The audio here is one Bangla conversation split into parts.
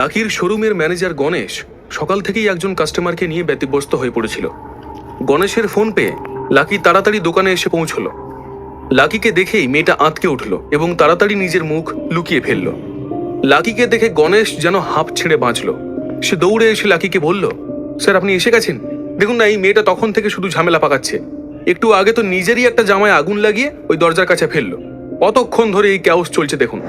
লাকির শোরুমের ম্যানেজার গণেশ সকাল থেকেই একজন কাস্টমারকে নিয়ে ব্যতিব্যস্ত হয়ে পড়েছিল। গণেশের ফোন পেয়ে লাকি তাড়াতাড়ি দোকানে এসে পৌঁছলো। লাকিকে দেখেই মেয়েটা আঁতকে উঠল এবং তাড়াতাড়ি নিজের মুখ লুকিয়ে ফেলল। লাকিকে দেখে গণেশ যেন হাঁপ ছেড়ে বাঁচল। সে দৌড়ে এসে লাকিকে বলল, স্যার আপনি এসে গেছেন? দেখুন না, এই মেয়েটা তখন থেকে শুধু ঝামেলা পাকাচ্ছে। একটু আগে তো নিজেরই একটা জামায় আগুন লাগিয়ে ওই দরজার কাছে ফেললো। কতক্ষণ ধরে এই ক্যাওস চলছে দেখুন।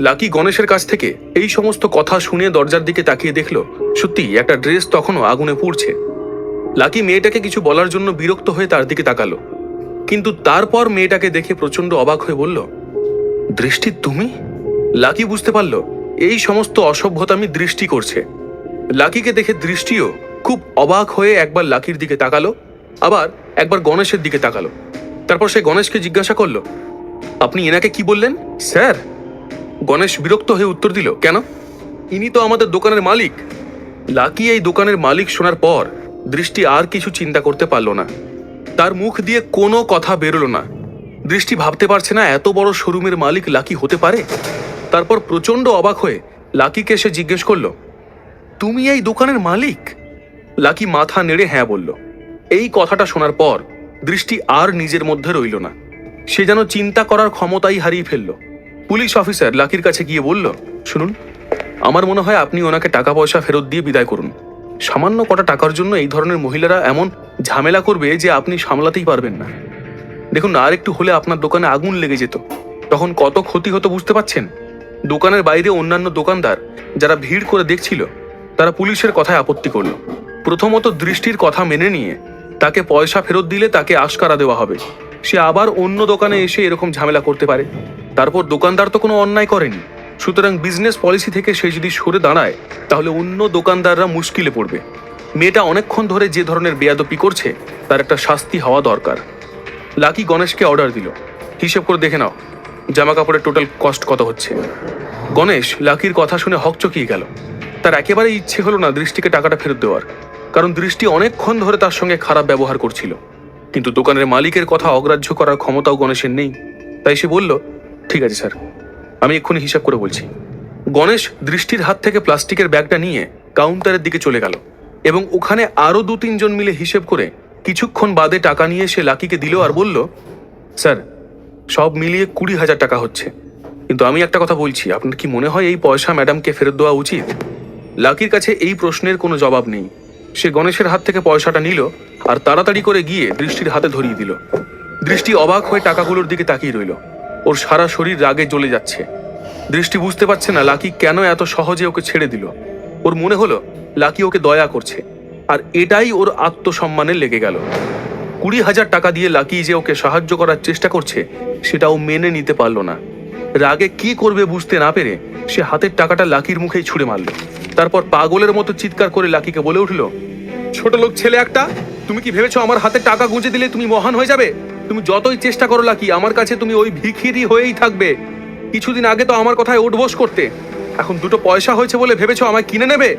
লাকি গণেশের কাছ থেকে এই সমস্ত কথা শুনে দরজার দিকে তাকিয়ে দেখল সত্যি একটা ড্রেস তখনও আগুনে পুড়ছে। লাকি মেয়েটাকে কিছু বলার জন্য বিরক্ত হয়ে তার দিকে তাকালো, কিন্তু তারপর মেয়েটাকে দেখে প্রচন্ড অবাক হয়ে বলল, দৃষ্টি তুমি? লাকি বুঝতে পারল এই সমস্ত অসভ্যতামি দৃষ্টি করছে। লাকিকে দেখে দৃষ্টিও খুব অবাক হয়ে একবার লাকির দিকে তাকালো, আবার একবার গণেশের দিকে তাকালো। তারপর সে গণেশকে জিজ্ঞাসা করলো, আপনি এনাকে কি বললেন? স্যার। গণেশ বিরক্ত হয়ে উত্তর দিল, কেন? ইনি তো আমাদের দোকানের মালিক। লাকি এই দোকানের মালিক শোনার পর দৃষ্টি আর কিছু চিন্তা করতে পারল না। তার মুখ দিয়ে কোনো কথা বেরোলো না। দৃষ্টি ভাবতে পারছে না এত বড় শোরুমের মালিক লাকি হতে পারে। তারপর প্রচন্ড অবাক হয়ে লাকিকে সে জিজ্ঞেস করলো, তুমি এই দোকানের মালিক? লাকি মাথা নেড়ে হ্যাঁ বলল। এই কথাটা শোনার পর দৃষ্টি আর নিজের মধ্যে রইল না। সে যেন চিন্তা করার ক্ষমতাই হারিয়ে ফেলল। পুলিশ অফিসার লাকির কাছে গিয়ে বলল, শুনুন, আমার মনে হয় আপনি ওনাকে টাকা পয়সা ফেরত দিয়ে বিদায় করুন। সামান্য কটা টাকার জন্য এই ধরনের মহিলারা এমন ঝামেলা করবে যে আপনি সামলাতেই পারবেন না। দেখুন, আর একটু হলে আপনার দোকানে আগুন লেগে যেত, তখন কত ক্ষতি হতো বুঝতে পারছেন? দোকানের বাইরে অন্যান্য দোকানদার যারা ভিড় করে দেখছিল তারা পুলিশের কথায় আপত্তি করলো। প্রথমত দৃষ্টির কথা মেনে নিয়ে তাকে পয়সা ফেরত দিলে তাকে আশকারা দেওয়া হবে, সে আবার অন্য দোকানে এসে এরকম ঝামেলা করতে পারে। তারপর দোকানদার তো কোনো অন্যায় করেনি, সুতরাং বিজনেস পলিসি থেকে সে যদি সরে দাঁড়ায় তাহলে অন্য দোকানদাররা মুশকিলে পড়বে। মেয়েটা অনেকক্ষণ ধরে যে ধরনের বেয়াদপি করছে তার একটা শাস্তি হওয়া দরকার। লাকি গণেশকে অর্ডার দিল, হিসেব করে দেখে নাও জামা কাপড়ের টোটাল কস্ট কত হচ্ছে। গণেশ লাকির কথা শুনে হকচকিয়ে গেল। তার একেবারে ইচ্ছে হলো না দৃষ্টিকে টাকাটা ফেরত দেওয়ার, কারণ দৃষ্টি অনেকক্ষণ ধরে তার সঙ্গে খারাপ ব্যবহার করছিল। কিন্তু দোকানের মালিকের কথা অগ্রাহ্য করার ক্ষমতাও গণেশের নেই। তাই সে বলল, ঠিক আছে স্যার, আমি এক্ষুনি হিসাব করে বলছি। গণেশ দৃষ্টির হাত থেকে প্লাস্টিকের ব্যাগটা নিয়ে কাউন্টারের দিকে চলে গেল এবং ওখানে আরো 2-3 জন মিলে হিসেব করে কিছুক্ষণ বাদে টাকা নিয়ে সে লাকিকে দিল আর বলল, স্যার সব মিলিয়ে 20,000 টাকা হচ্ছে, কিন্তু আমি একটা কথা বলছি, আপনার কি মনে হয় এই পয়সা ম্যাডামকে ফেরত দেওয়া উচিত? লাকির কাছে এই প্রশ্নের কোনো জবাব নেই। সে গণেশের হাত থেকে পয়সাটা নিল আর তাড়াতাড়ি করে গিয়ে দৃষ্টির হাতে ধরিয়ে দিল। দৃষ্টি অবাক হয়ে টাকাগুলোর দিকে তাকিয়ে রইল। ওর সারা শরীর রাগে জ্বলে যাচ্ছে। দৃষ্টি বুঝতে পারছে না লাকি কেন এত সহজে ওকে ছেড়ে দিল। ওর মনে হলো লাকি ওকে দয়া করছে, আর এটাই ওর আত্মসম্মানে লেগে গেল। 20,000 টাকা দিয়ে লাকি যে ওকে সাহায্য করার চেষ্টা করছে সেটাও মেনে নিতে পারল না। রাগে কি করবে বুঝতে না পেরে সে হাতের টাকাটা লাকির মুখেই ছুঁড়ে মারল। তারপর পাগলের মতো চিৎকার করে লাকিকে বলে উঠল, ছোট লোক ছেলে একটা, তুমি কি ভেবেছো আমার হাতে টাকা গুঁজে দিলে তুমি মহান হয়ে যাবে? তুমি যতই চেষ্টা করো লাকি, আমার কাছে তুমি ওই ভিখিরি হয়েই থাকবে। কিছুদিন আগে তো আমার কথায় উঠবোস করতে, এখন দুটো পয়সা হয়েছে বলে ভেবেছো আমায় কিনে নেবে?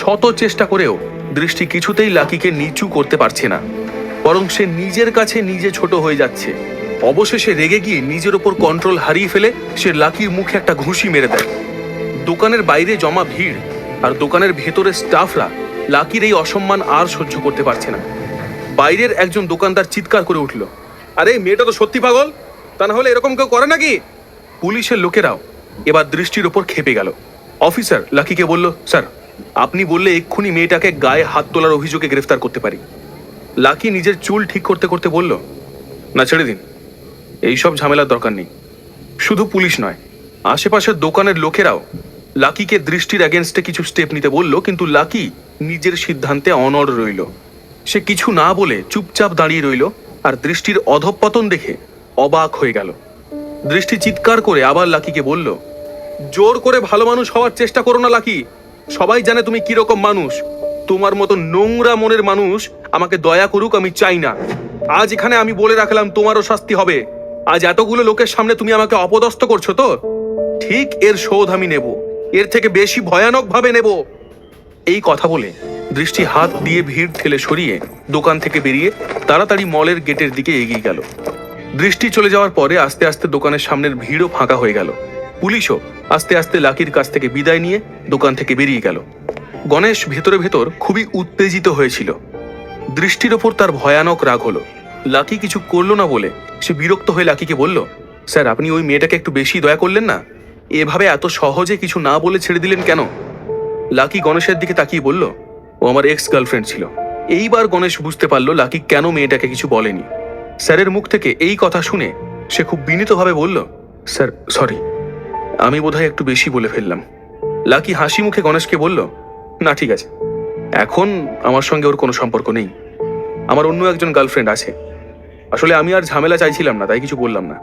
শত চেষ্টা করেও দৃষ্টি কিছুতেই লাকিকে নিচু করতে পারছে না, বরং সে নিজের কাছে নিজে ছোট হয়ে যাচ্ছে। অবশেষে রেগে গিয়ে নিজের ওপর কন্ট্রোল হারিয়ে ফেলে সে লাকির মুখে একটা ঘুষি মেরে দেয়। দোকানের বাইরে জমা ভিড় আর দোকানের ভেতরের স্টাফরা লাকির এই অসম্মান আর সহ্য করতে পারছে না। বাইরের একজন দোকানদার চিৎকার করে উঠল, আরে মেয়েটা তো সত্যি পাগল, তা না হলে এরকম কেউ করে নাকি? পুলিশের লোকেরাও এবার দৃষ্টির ওপর খেপে গেল। অফিসার লাকিকে বলল, স্যার আপনি বললে এক্ষুনি মেয়েটাকে গায়ে হাত তোলার অভিযোগে গ্রেফতার করতে পারি। লাকি নিজের চুল ঠিক করতে করতে বলল, না ছেড়ে দিন, এইসব ঝামেলার দরকার নেই। শুধু পুলিশ নয়, আশেপাশের দোকানের লোকেরাও লাকিকে দৃষ্টির অ্যাগেনস্টে কিছু স্টেপ নিতে বলল, কিন্তু লাকি নিজের সিদ্ধান্তে অনড় রইল। সে কিছু না বলে চুপচাপ দাঁড়িয়ে রইল আর দৃষ্টির অধঃপতন দেখে অবাক হয়ে গেল। দৃষ্টি চিৎকার করে আবার লাকিকে বলল, জোর করে ভালো মানুষ হওয়ার চেষ্টা করো না লাকি, সবাই জানে তুমি কিরকম মানুষ। তোমার মতো নোংরা মনের মানুষ আমাকে দয়া করুক আমি চাই না। আজ এখানে আমি বলে রাখলাম তোমারও শাস্তি হবে। আজ এতগুলো লোকের সামনে তুমি আমাকে অপদস্থ করছো তো, ঠিক এর শোধ আমি নেব, এর থেকে বেশি ভয়ানক ভাবে নেব। এই কথা বলে দৃষ্টি হাত দিয়ে ভিড় ঠেলে সরিয়ে দোকান থেকে বেরিয়ে তাড়াতাড়ি মলের গেটের দিকে এগিয়ে গেল। দৃষ্টি চলে যাওয়ার পরে আস্তে আস্তে দোকানের সামনের ভিড়ও ফাঁকা হয়ে গেল। পুলিশও আস্তে আস্তে লাকির কাছ থেকে বিদায় নিয়ে দোকান থেকে বেরিয়ে গেল। গণেশ ভেতরে ভেতর খুবই উত্তেজিত হয়েছিল। দৃষ্টির ওপর তার ভয়ানক রাগ হলো। লাকি কিছু করলো না বলে সে বিরক্ত হয়ে লাকিকে বলল, স্যার আপনি ওই মেয়েটাকে একটু বেশি দয়া করলেন না? এভাবে এত সহজে কিছু না বলে ছেড়ে দিলেন কেন? লাকি গণেশের দিকে তাকিয়ে বলল, ও আমার এক্স গার্লফ্রেন্ড ছিল। এইবার গণেশ বুঝতে পারলো লাকি কেন মেয়েটাকে কিছু বলেনি। স্যারের মুখ থেকে এই কথা শুনে সে খুব বিনীতভাবে বলল, স্যার সরি, আমি বোধহয় একটু বেশি বলে ফেললাম। লাকি হাসি মুখে গণেশকে বলল, না ঠিক আছে, এখন আমার সঙ্গে ওর কোনো সম্পর্ক নেই। আমার অন্য একজন গার্লফ্রেন্ড আছে। আসলে আমি আর ঝামেলা চাইছিলাম না, তাই কিছু বললাম না।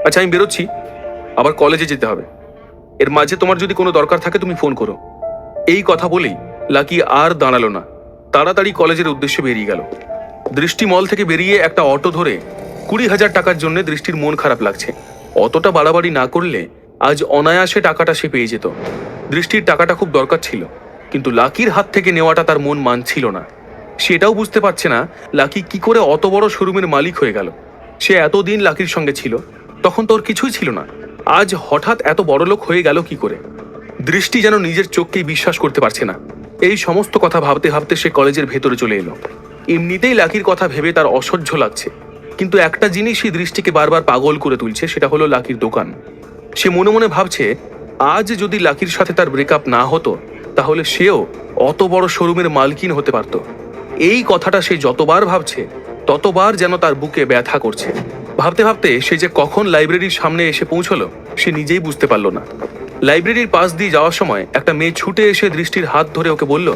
আচ্ছা আমি বেরোচ্ছি, আবার কলেজে যেতে হবে। এর মাঝে তোমার যদি কোনো দরকার থাকে তুমি ফোন করো। এই কথা বলেই লাকি আর দাঁড়ালো না, তাড়াতাড়ি কলেজের উদ্দেশ্যে বেরিয়ে গেল। দৃষ্টি মল থেকে বেরিয়ে একটা অটো ধরে 20,000 টাকার জন্য দৃষ্টির মন খারাপ লাগছে। অতটা বাড়াবাড়ি না করলে আজ অনায়াসে টাকাটা সে পেয়ে যেত। দৃষ্টির টাকাটা খুব দরকার ছিল, কিন্তু লাকির হাত থেকে নেওয়াটা তার মন মানছিল না। সেটাও বুঝতে পারছে না লাকি কি করে অত বড় শোরুমের মালিক হয়ে গেল। সে এতদিন লাকির সঙ্গে ছিল, তখন তোর কিছুই ছিল না। আজ হঠাৎ এত বড় লোক হয়ে গেল কি করে? দৃষ্টি যেন নিজের চোখকেই বিশ্বাস করতে পারছে না। এই সমস্ত কথা ভাবতে ভাবতে সে কলেজের ভেতরে চলে এলো। এমনিতেই লাকির কথা ভেবে তার অসহ্য লাগছে, কিন্তু একটা জিনিসই দৃষ্টিকে বারবার পাগল করে তুলছে, সেটা হলো লাকির দোকান। সে মনে মনে ভাবছে, আজ যদি লাকির সাথে তার ব্রেকআপ না হতো তাহলে সেও অত বড় শোরুমের মালকিন হতে পারত। এই কথাটা সে যতবার ভাবছে ততবার যেন তার বুকে ব্যথা করছে। ভাবতে ভাবতে সে যে কখন লাইব্রেরির সামনে এসে পৌঁছলো সে নিজেই বুঝতে পারল না। লাইব্রেরির পাশ দিয়ে যাওয়ার সময় একটা মেয়ে ছুটে এসে দৃষ্টির হাত ধরে ওকে বলল,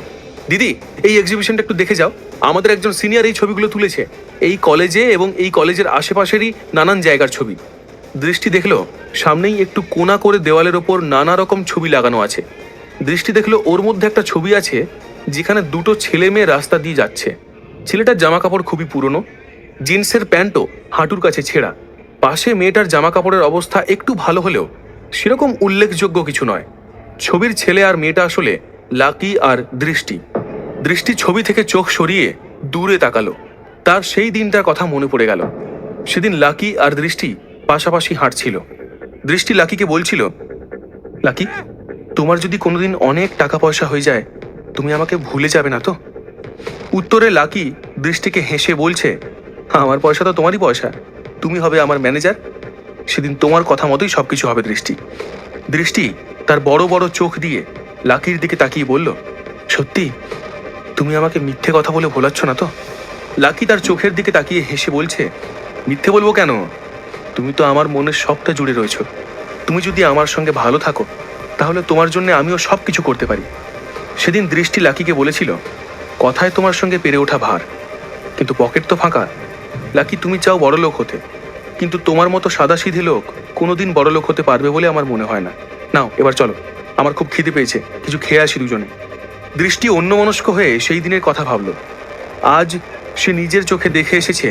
দিদি এই এক্সিবিশনটা একটু দেখে যাও, আমাদের একজন সিনিয়র এই ছবিগুলো তুলেছে, এই কলেজে এবং এই কলেজের আশেপাশেরই নানান জায়গার ছবি। দৃষ্টি দেখলো সামনেই একটু কোণা করে দেওয়ালের ওপর নানা রকম ছবি লাগানো আছে। দৃষ্টি দেখলো ওর মধ্যে একটা ছবি আছে যেখানে দুটো ছেলে মেয়ে রাস্তা দিয়ে যাচ্ছে। ছেলেটার জামা কাপড় খুবই পুরনো, জিন্সের প্যান্টও হাঁটুর কাছে ছেঁড়া। পাশে মেয়েটার জামা কাপড়ের অবস্থা একটু ভালো হলেও সেরকম উল্লেখযোগ্য কিছু নয়। ছবির ছেলে আর মেয়েটা আসলে লাকি আর দৃষ্টি। দৃষ্টি ছবি থেকে চোখ সরিয়ে দূরে তাকালো। তার সেই দিনটার কথা মনে পড়ে গেল। সেদিন লাকি আর দৃষ্টি পাশাপাশি হাঁটছিল। দৃষ্টি লাকিকে বলছিল, লাকি তোমার যদি কোনোদিন অনেক টাকা পয়সা হয়ে যায় তুমি আমাকে ভুলে যাবে না তো? উত্তরে লাকি দৃষ্টিকে হেসে বলছে, আমার পয়সা তো তোমারই পয়সা, তুমি হবে আমার ম্যানেজার। সেদিন তোমার কথা মতোই সবকিছু হবে দৃষ্টি। দৃষ্টি তার বড় বড় চোখ দিয়ে লাকির দিকে তাকিয়ে বলল, সত্যি তুমি আমাকে মিথ্যে কথা বলে ভোলাচ্ছ না তো? লাকি তার চোখের দিকে তাকিয়ে হেসে বলছে, মিথ্যে বলবো কেন? তুমি তো আমার মনের সবটা জুড়ে রয়েছ। তুমি যদি আমার সঙ্গে ভালো থাকো তাহলে তোমার জন্য আমিও সব কিছু করতে পারি। সেদিন দৃষ্টি লাকিকে বলেছিল, কথায় তোমার সঙ্গে পেরে ওঠা ভার, কিন্তু পকেট তো ফাঁকা। লাকি তুমি চাও বড় লোক হতে, কিন্তু তোমার মতো সাদাসিধে লোক কোনোদিন বড় লোক হতে পারবে বলে আমার মনে হয় না। নাও এবার চলো, আমার খুব খিদে পেয়েছে, কিছু খেয়ে আসি দুজনে। দৃষ্টি অন্যমনস্ক হয়ে সেই দিনের কথা ভাবল। আজ সে নিজের চোখে দেখে এসেছে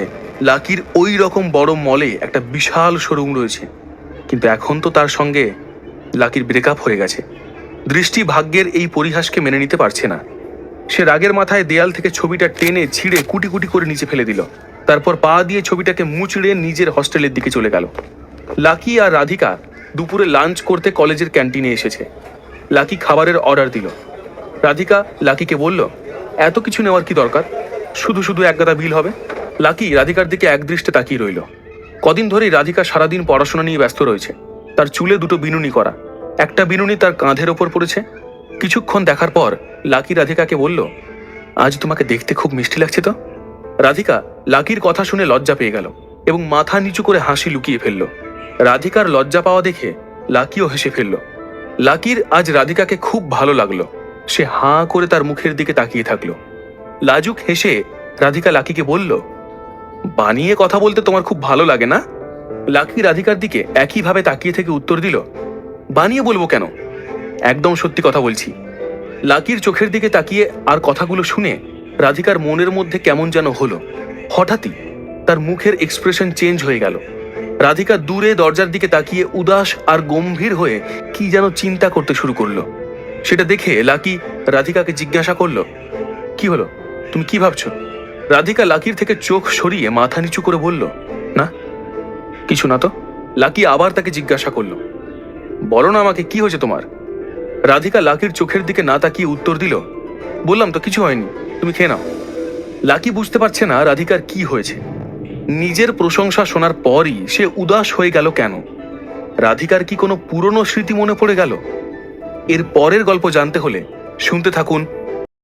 লাকির ওই রকম বড় মলে একটা বিশাল শোরুম রয়েছে, কিন্তু এখন তো তার সঙ্গে লাকির ব্রেকআপ হয়ে গেছে। দৃষ্টি ভাগ্যের এই পরিহাসকে মেনে নিতে পারছে না। সে রাগের মাথায় দেয়াল থেকে ছবিটা টেনে ছিঁড়ে কুটি কুটি করে নিচে ফেলে দিল। তারপর পা দিয়ে ছবিটাকে মুচড়ে নিজের হস্টেলের দিকে চলে গেল। লাকি আর রাধিকা দুপুরে লাঞ্চ করতে কলেজের ক্যান্টিনে এসেছে। লাকি খাবারের অর্ডার দিল। রাধিকা লাকিকে বলল, এত কিছু নেওয়ার কি দরকার, শুধু শুধু একগাদা বিল হবে। লাকি রাধিকার দিকে একদৃষ্টে তাকিয়ে রইল। কদিন ধরেই রাধিকা সারাদিন পড়াশোনা নিয়ে ব্যস্ত রয়েছে। তার চুলে দুটো বিনুনি করা, একটা বিনুনি তার কাঁধের ওপর পড়েছে। কিছুক্ষণ দেখার পর লাকি রাধিকাকে বলল, আজ তোমাকে দেখতে খুব মিষ্টি লাগছে তো। রাধিকা লাকির কথা শুনে লজ্জা পেয়ে গেল এবং মাথা নিচু করে হাসি লুকিয়ে ফেলল। রাধিকার লজ্জা পাওয়া দেখে লাকিও হেসে ফেলল। লাকির আজ রাধিকাকে খুব ভালো লাগলো। সে হাঁ করে তার মুখের দিকে তাকিয়ে থাকলো। লাজুক হেসে রাধিকা লাকিকে বলল, বানিয়ে কথা বলতে তোমার খুব ভালো লাগে না? লাকি রাধিকার দিকে একইভাবে তাকিয়ে থেকে উত্তর দিল, বানিয়ে বলবো কেন, একদম সত্যি কথা বলছি। লাকির চোখের দিকে তাকিয়ে আর কথাগুলো শুনে রাধিকার মনের মধ্যে কেমন যেন হলো। হঠাৎই তার মুখের এক্সপ্রেশন চেঞ্জ হয়ে গেল। রাধিকা দূরে দরজার দিকে তাকিয়ে উদাস আর গম্ভীর হয়ে কি যেন চিন্তা করতে শুরু করলো। সেটা দেখে লাকি রাধিকাকে জিজ্ঞাসা করলো, কি হলো, তুমি কি ভাবছো? রাধিকা লাকির থেকে চোখ সরিয়ে মাথা নিচু করে বলল, না কিছু না তো। লাকি আবার তাকে জিজ্ঞাসা করলো, বলো না আমাকে, কি হয়েছে তোমার? রাধিকা লাকির চোখের দিকে না তাকিয়ে উত্তর দিল, বললাম তো কিছু হয়নি, তুমি খেয়ে নাও। লাকি বুঝতে পারছে না রাধিকার কি হয়েছে। নিজের প্রশংসা শোনার পরই সে উদাস হয়ে গেল কেন? রাধিকার কি কোনো পুরনো স্মৃতি মনে পড়ে গেল? এর পরের গল্প জানতে হলে শুনতে থাকুন